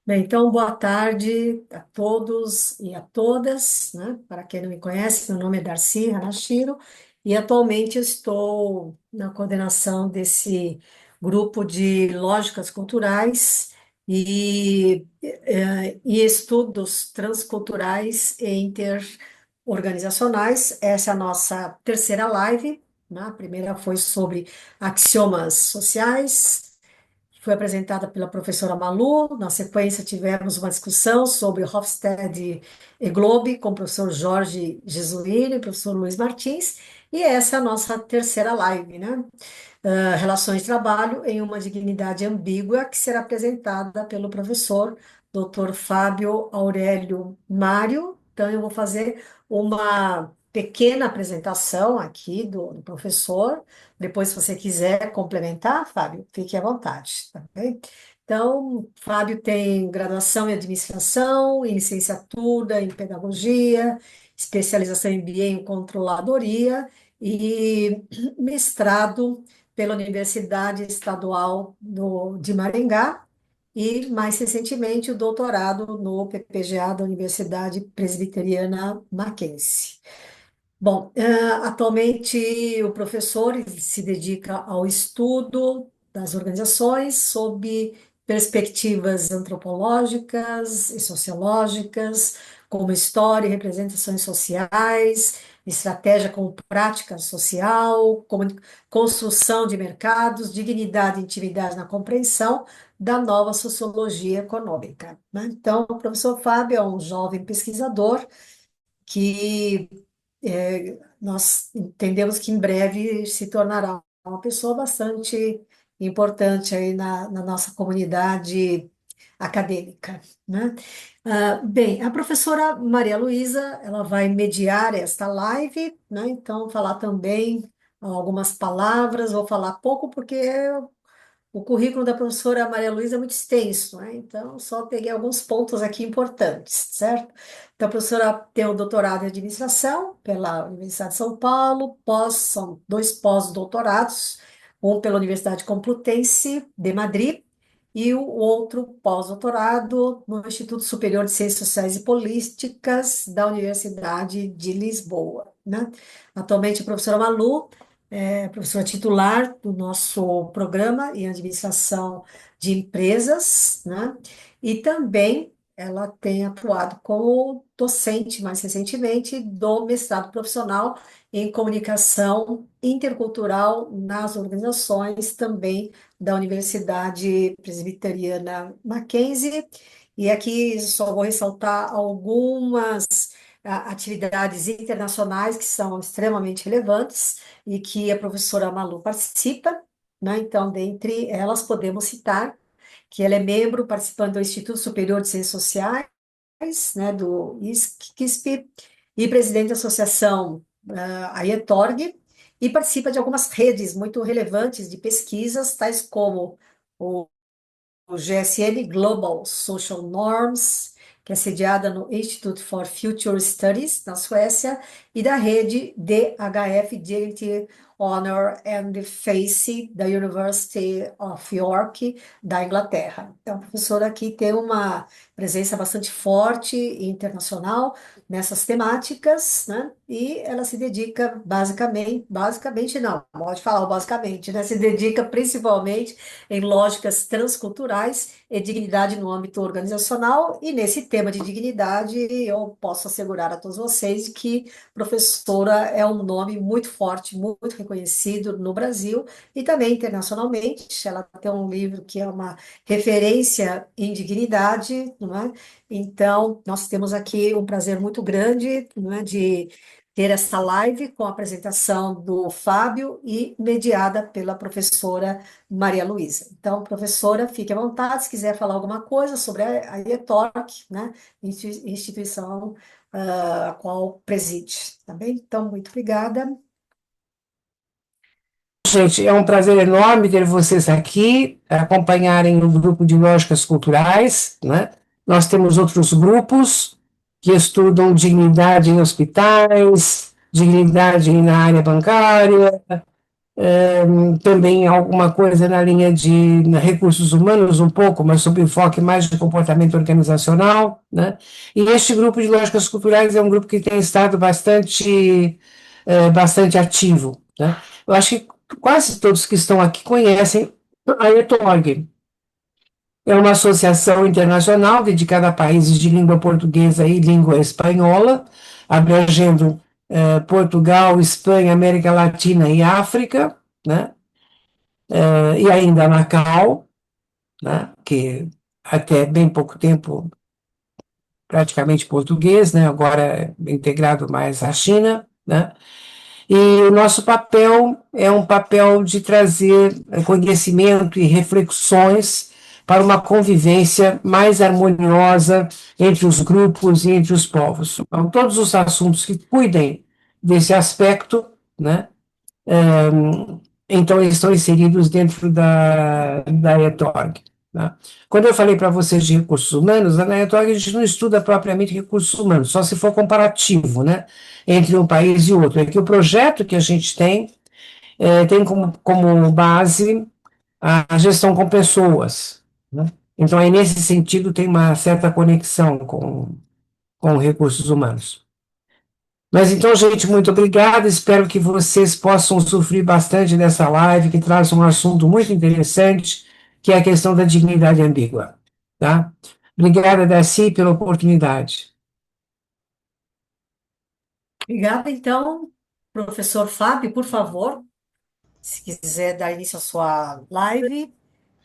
Bem, então, boa tarde a todos e a todas, né? Para quem não me conhece, meu nome é Darcy Hanashiro e atualmente eu estou na coordenação desse grupo de lógicas culturais e estudos transculturais e interorganizacionais. Essa é a nossa terceira live, né? A primeira foi sobre axiomas sociais. Foi apresentada pela professora Malu. Na sequência, tivemos uma discussão sobre Hofstede e Globe com o professor Jorge Jesuíno e o professor Luiz Martins. E essa é a nossa terceira live, né? Relações de trabalho em uma dignidade ambígua, que será apresentada pelo professor Dr. Fábio Aurélio Mário. Então, eu vou fazer uma pequena apresentação aqui do professor. Depois, se você quiser complementar, Fábio, fique à vontade, tá bem? Então, Fábio tem graduação em administração, em licenciatura em pedagogia, especialização em MBA em controladoria e mestrado pela Universidade Estadual de Maringá e, mais recentemente, o doutorado no PPGA da Universidade Presbiteriana Mackenzie. Bom, atualmente o professor ele se dedica ao estudo das organizações sob perspectivas antropológicas e sociológicas, como história e representações sociais, estratégia como prática social, como construção de mercados, dignidade e intimidade na compreensão da nova sociologia econômica, né? Então, o professor Fábio é um jovem pesquisador que nós entendemos que em breve se tornará uma pessoa bastante importante aí na nossa comunidade acadêmica, né? Bem, a professora Maria Luísa, ela vai mediar esta live, né? Então, falar também algumas palavras, vou falar pouco porque o currículo da professora Maria Luísa é muito extenso, né? Então, só peguei alguns pontos aqui importantes, certo? Então, a professora tem o doutorado em administração pela Universidade de São Paulo, são dois pós-doutorados, um pela Universidade Complutense de Madrid e o outro pós-doutorado no Instituto Superior de Ciências Sociais e Políticas da Universidade de Lisboa, né? Atualmente, a professora Malu professora titular do nosso programa em administração de empresas, né? E também ela tem atuado como docente, mais recentemente, do mestrado profissional em comunicação intercultural nas organizações, também da Universidade Presbiteriana Mackenzie. E aqui só vou ressaltar algumas atividades internacionais que são extremamente relevantes e que a professora Malu participa, né? Então, dentre elas, podemos citar que ela é membro participante do Instituto Superior de Ciências Sociais, né, do ISCSP, e presidente da associação AIETORG, e participa de algumas redes muito relevantes de pesquisas, tais como o GSN Global Social Norms, que é sediada no Institute for Future Studies, na Suécia, e da rede DHF Dignity, Honor and Face, da University of York, da Inglaterra. Então, a professora aqui tem uma presença bastante forte e internacional nessas temáticas, né? E ela se dedica basicamente não, pode falar o basicamente, né? Se dedica principalmente em lógicas transculturais e dignidade no âmbito organizacional. E nesse tema de dignidade, eu posso assegurar a todos vocês que professora é um nome muito forte, muito reconhecido no Brasil e também internacionalmente. Ela tem um livro que é uma referência em dignidade, não é? Então, nós temos aqui um prazer muito grande, não é, de ter essa live com a apresentação do Fábio e mediada pela professora Maria Luísa. Então, professora, fique à vontade se quiser falar alguma coisa sobre a IETORC, né, instituição a qual preside, tá bem? Então, muito obrigada. Gente, é um prazer enorme ter vocês aqui, acompanharem o grupo de lógicas culturais, né? Nós temos outros grupos que estudam dignidade em hospitais, dignidade na área bancária, também alguma coisa na linha de recursos humanos, um pouco, mas sob enfoque mais de comportamento organizacional, né? E este grupo de lógicas culturais é um grupo que tem estado bastante ativo, né? Eu acho que quase todos que estão aqui conhecem a ETORG. É uma associação internacional dedicada a países de língua portuguesa e língua espanhola, abrangendo Portugal, Espanha, América Latina e África, né? E ainda Macau, né? Que até bem pouco tempo praticamente português, né? Agora é integrado mais à China, né? E o nosso papel é um papel de trazer conhecimento e reflexões para uma convivência mais harmoniosa entre os grupos e entre os povos. Então, todos os assuntos que cuidem desse aspecto, né, então eles estão inseridos dentro da ETORG. Né? Quando eu falei para vocês de recursos humanos, na ETORG a gente não estuda propriamente recursos humanos, só se for comparativo, né, entre um país e outro. É que o projeto que a gente tem como base a gestão com pessoas. Né? Então, aí, nesse sentido, tem uma certa conexão com recursos humanos. Mas então, gente, muito obrigado. Espero que vocês possam sofrer bastante dessa live, que traz um assunto muito interessante, que é a questão da dignidade ambígua. Tá? Obrigada, Darcy, pela oportunidade. Obrigada, então, professor Fábio, por favor, se quiser dar início à sua live.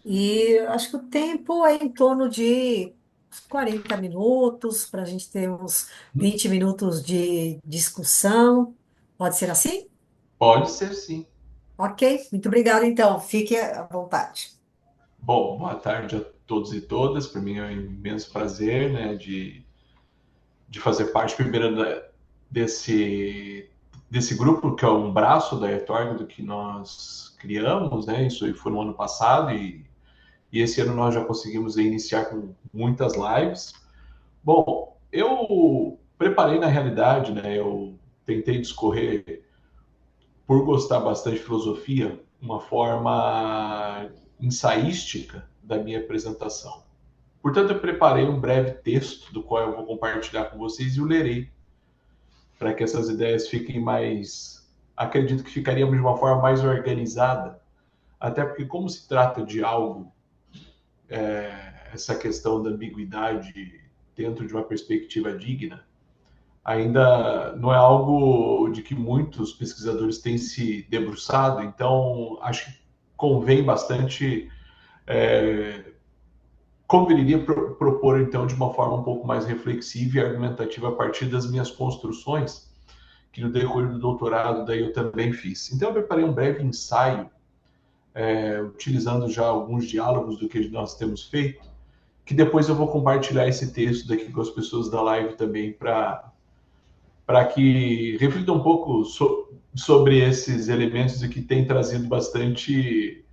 E acho que o tempo é em torno de uns 40 minutos, para a gente ter uns 20 minutos de discussão. Pode ser assim? Pode ser sim. Ok, muito obrigada, então. Fique à vontade. Bom, boa tarde a todos e todas. Para mim é um imenso prazer, né, de fazer parte primeiro desse grupo, que é um braço da eTorg do que nós criamos, né? Isso aí foi no ano passado e esse ano nós já conseguimos iniciar com muitas lives. Bom, eu preparei na realidade, né? Eu tentei discorrer, por gostar bastante de filosofia, uma forma ensaística da minha apresentação. Portanto, eu preparei um breve texto, do qual eu vou compartilhar com vocês e o lerei, para que essas ideias fiquem mais. Acredito que ficariam de uma forma mais organizada, até porque, como se trata de algo, essa questão da ambiguidade dentro de uma perspectiva digna, ainda não é algo de que muitos pesquisadores têm se debruçado, então acho que convém bastante, conveniria propor então de uma forma um pouco mais reflexiva e argumentativa a partir das minhas construções, que no decorrer do doutorado daí eu também fiz. Então eu preparei um breve ensaio, utilizando já alguns diálogos do que nós temos feito, que depois eu vou compartilhar esse texto daqui com as pessoas da live também para que reflitam um pouco sobre esses elementos e que tem trazido bastante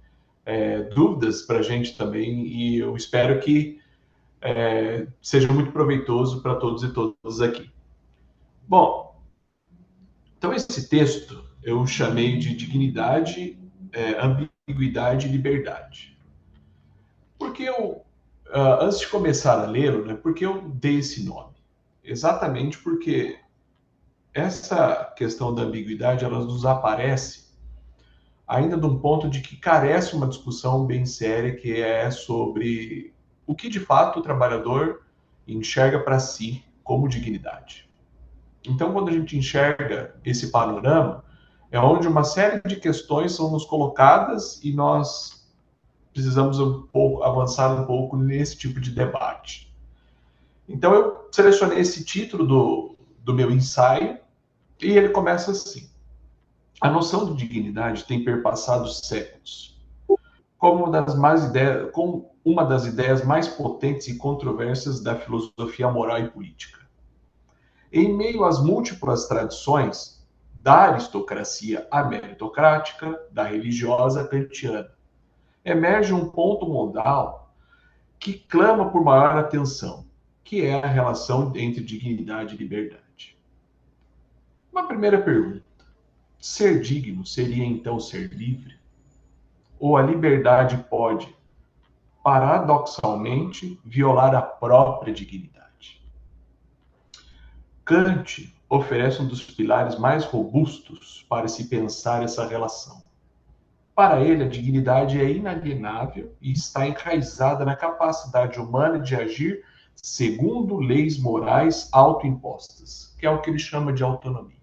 dúvidas para a gente também, e eu espero que seja muito proveitoso para todos e todas aqui. Bom, então esse texto eu chamei de dignidade, ambiguidade e liberdade. Porque eu, antes de começar a lê-lo, né, porque eu dei esse nome? Exatamente porque essa questão da ambiguidade, ela nos aparece ainda de um ponto de que carece uma discussão bem séria, que é sobre o que de fato o trabalhador enxerga para si como dignidade. Então, quando a gente enxerga esse panorama, é onde uma série de questões são nos colocadas e nós precisamos avançar um pouco nesse tipo de debate. Então, eu selecionei esse título do meu ensaio e ele começa assim: a noção de dignidade tem perpassado séculos como uma das ideias mais potentes e controversas da filosofia moral e política. Em meio às múltiplas tradições da aristocracia meritocrática, da religiosa kantiana, emerge um ponto modal que clama por maior atenção, que é a relação entre dignidade e liberdade. Uma primeira pergunta: Ser digno seria então ser livre? Ou a liberdade pode, paradoxalmente, violar a própria dignidade? Kant oferece um dos pilares mais robustos para se pensar essa relação. Para ele, a dignidade é inalienável e está enraizada na capacidade humana de agir segundo leis morais autoimpostas, que é o que ele chama de autonomia.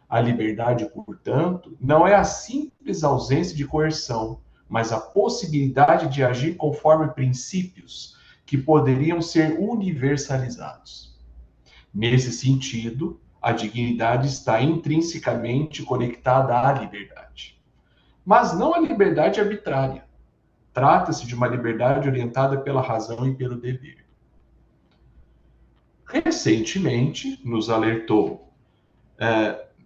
A liberdade, portanto, não é a simples ausência de coerção, mas a possibilidade de agir conforme princípios que poderiam ser universalizados. Nesse sentido, a dignidade está intrinsecamente conectada à liberdade. Mas não a liberdade arbitrária. Trata-se de uma liberdade orientada pela razão e pelo dever. Recentemente, nos alertou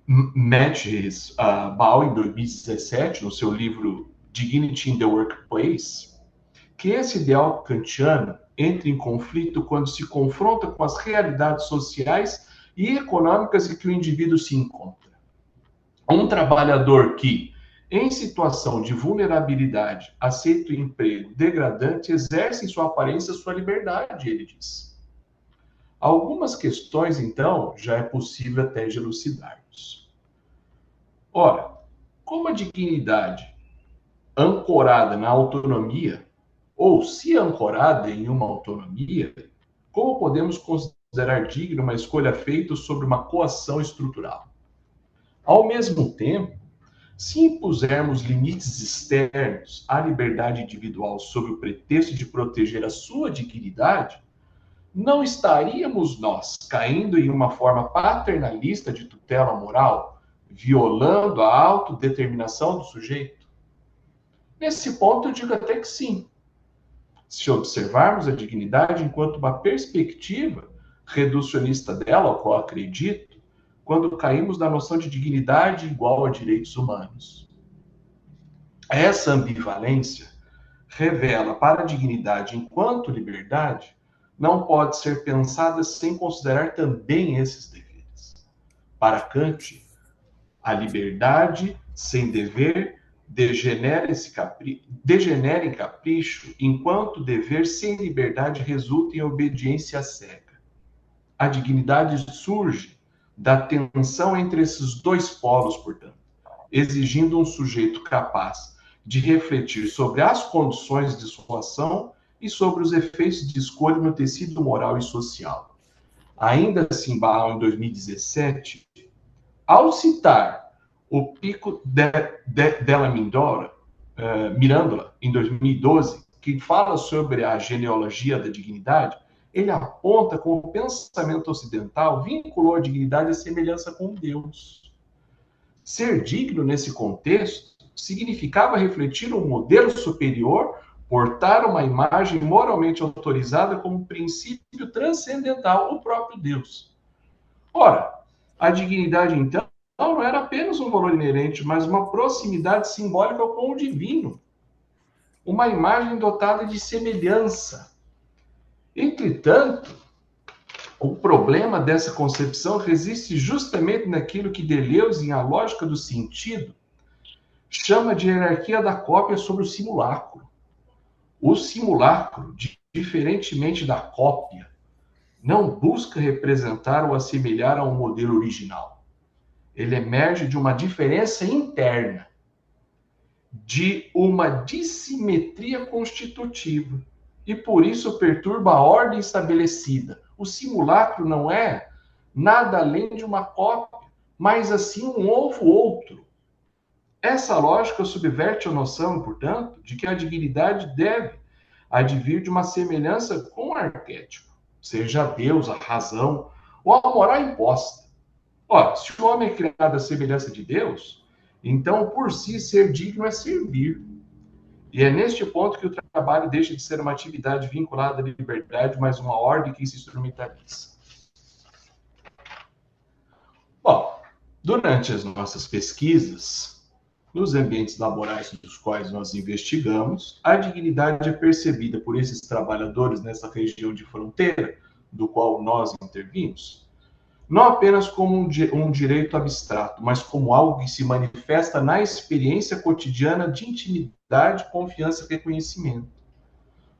Matthias Ball, em 2017, no seu livro Dignity in the Workplace, que esse ideal kantiano entra em conflito quando se confronta com as realidades sociais e econômicas em que o indivíduo se encontra. Um trabalhador que, em situação de vulnerabilidade, aceita o emprego degradante, exerce em sua aparência sua liberdade, ele diz. Algumas questões, então, já é possível até elucidarmos. Ora, como a dignidade ancorada na autonomia, ou se ancorada em uma autonomia, como podemos considerar digna uma escolha feita sobre uma coação estrutural? Ao mesmo tempo, se impusermos limites externos à liberdade individual sob o pretexto de proteger a sua dignidade, não estaríamos nós caindo em uma forma paternalista de tutela moral, violando a autodeterminação do sujeito? Nesse ponto, eu digo até que sim. Se observarmos a dignidade enquanto uma perspectiva reducionista dela, ao qual acredito, quando caímos na noção de dignidade igual a direitos humanos. Essa ambivalência revela para a dignidade enquanto liberdade não pode ser pensada sem considerar também esses deveres. Para Kant, a liberdade sem dever degenera em capricho, enquanto o dever sem liberdade resulta em obediência cega. A dignidade surge da tensão entre esses dois polos, portanto, exigindo um sujeito capaz de refletir sobre as condições de sua ação e sobre os efeitos de escolha no tecido moral e social. Ainda assim, Baal, em 2017, ao citar o Pico della Mirandola, em 2012, que fala sobre a genealogia da dignidade, ele aponta como o pensamento ocidental vinculou a dignidade à semelhança com Deus. Ser digno nesse contexto significava refletir um modelo superior, portar uma imagem moralmente autorizada como princípio transcendental, o próprio Deus. Ora, a dignidade, então, não era apenas um valor inerente, mas uma proximidade simbólica com o divino. Uma imagem dotada de semelhança. Entretanto, o problema dessa concepção resiste justamente naquilo que Deleuze, em A Lógica do Sentido, chama de hierarquia da cópia sobre o simulacro. O simulacro, diferentemente da cópia, não busca representar ou assemelhar a um modelo original. Ele emerge de uma diferença interna, de uma dissimetria constitutiva, e por isso perturba a ordem estabelecida. O simulacro não é nada além de uma cópia, mas assim um ovo outro. Essa lógica subverte a noção, portanto, de que a dignidade deve advir de uma semelhança com o arquétipo, seja Deus, a razão ou a moral imposta. Ora, se o homem é criado à semelhança de Deus, então por si ser digno é servir. E é neste ponto que o trabalho deixa de ser uma atividade vinculada à liberdade, mas uma ordem que se instrumentaliza. Bom, durante as nossas pesquisas, nos ambientes laborais nos quais nós investigamos, a dignidade é percebida por esses trabalhadores nessa região de fronteira, do qual nós intervimos, não apenas como um direito abstrato, mas como algo que se manifesta na experiência cotidiana de intimidade, confiança e reconhecimento.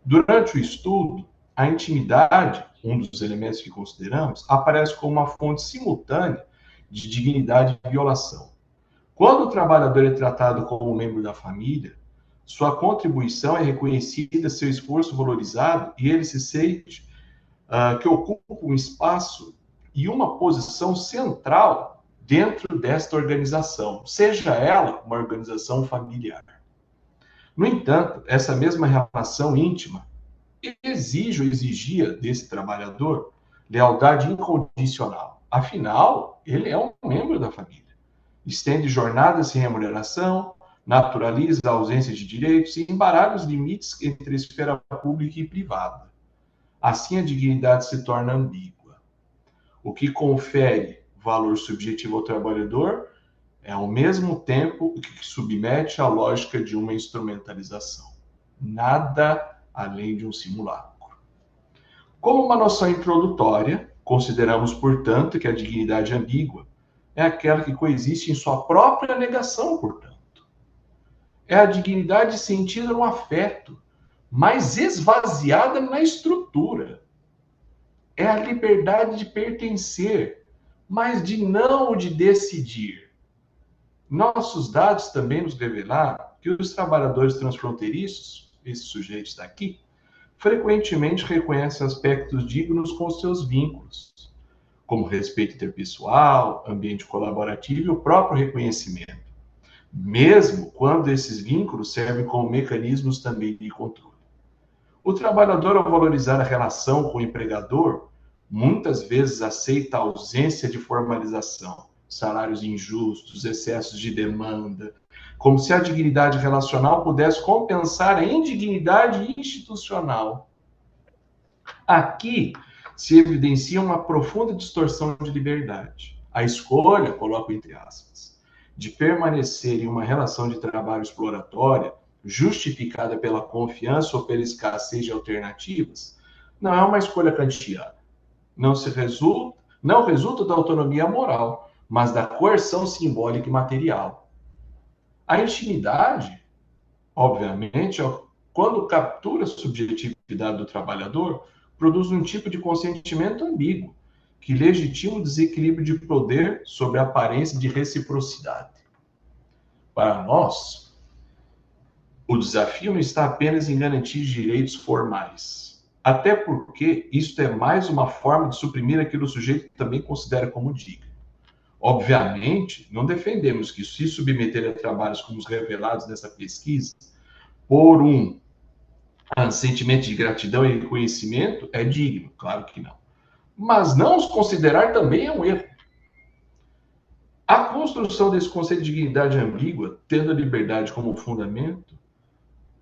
Durante o estudo, a intimidade, um dos elementos que consideramos, aparece como uma fonte simultânea de dignidade e violação. Quando o trabalhador é tratado como membro da família, sua contribuição é reconhecida, seu esforço valorizado, e ele se sente que ocupa um espaço e uma posição central dentro desta organização, seja ela uma organização familiar. No entanto, essa mesma relação íntima exige ou exigia desse trabalhador lealdade incondicional. Afinal, ele é um membro da família. Estende jornadas sem remuneração, naturaliza a ausência de direitos e embaralha os limites entre a esfera pública e privada. Assim, a dignidade se torna ambígua. O que confere valor subjetivo ao trabalhador é, ao mesmo tempo, o que submete à lógica de uma instrumentalização. Nada além de um simulacro. Como uma noção introdutória, consideramos, portanto, que a dignidade ambígua é aquela que coexiste em sua própria negação, portanto. É a dignidade sentida no afeto, mas esvaziada na estrutura. É a liberdade de pertencer, mas de não o de decidir. Nossos dados também nos revelaram que os trabalhadores transfronteiriços, esses sujeitos daqui, frequentemente reconhecem aspectos dignos com seus vínculos, como respeito interpessoal, ambiente colaborativo e o próprio reconhecimento, mesmo quando esses vínculos servem como mecanismos também de controle. O trabalhador, ao valorizar a relação com o empregador, muitas vezes aceita a ausência de formalização, salários injustos, excessos de demanda, como se a dignidade relacional pudesse compensar a indignidade institucional. Aqui se evidencia uma profunda distorção de liberdade. A escolha, coloco entre aspas, de permanecer em uma relação de trabalho exploratória, justificada pela confiança ou pela escassez de alternativas, não é uma escolha kantiana. Não resulta da autonomia moral, mas da coerção simbólica e material. A intimidade, obviamente, quando captura a subjetividade do trabalhador, produz um tipo de consentimento ambíguo, que legitima o desequilíbrio de poder sobre a aparência de reciprocidade. Para nós, o desafio não está apenas em garantir direitos formais, até porque isto é mais uma forma de suprimir aquilo que o sujeito também considera como digno. Obviamente, não defendemos que se submeter a trabalhos como os revelados nessa pesquisa, por um sentimento de gratidão e reconhecimento, é digno, claro que não. Mas não os considerar também é um erro. A construção desse conceito de dignidade ambígua, tendo a liberdade como fundamento,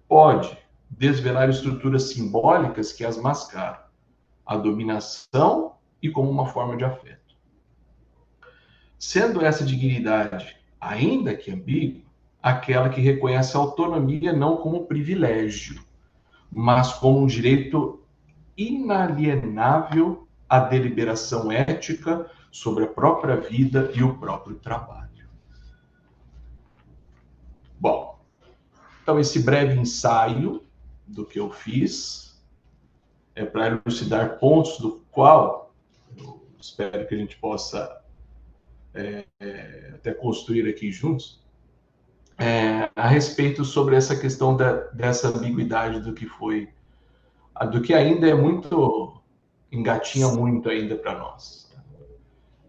pode desvelar estruturas simbólicas que as mascaram, a dominação e como uma forma de afeto. Sendo essa dignidade, ainda que ambígua, aquela que reconhece a autonomia não como privilégio, mas como um direito inalienável à deliberação ética sobre a própria vida e o próprio trabalho. Bom, então esse breve ensaio do que eu fiz é para elucidar pontos do qual eu espero que a gente possa até construir aqui juntos, a respeito sobre essa questão dessa ambiguidade do que foi, do que ainda é muito, engatinha muito ainda para nós.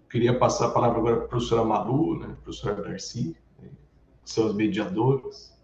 Queria passar a palavra agora para a professora Malu, né, professora Darcy, que são as mediadoras.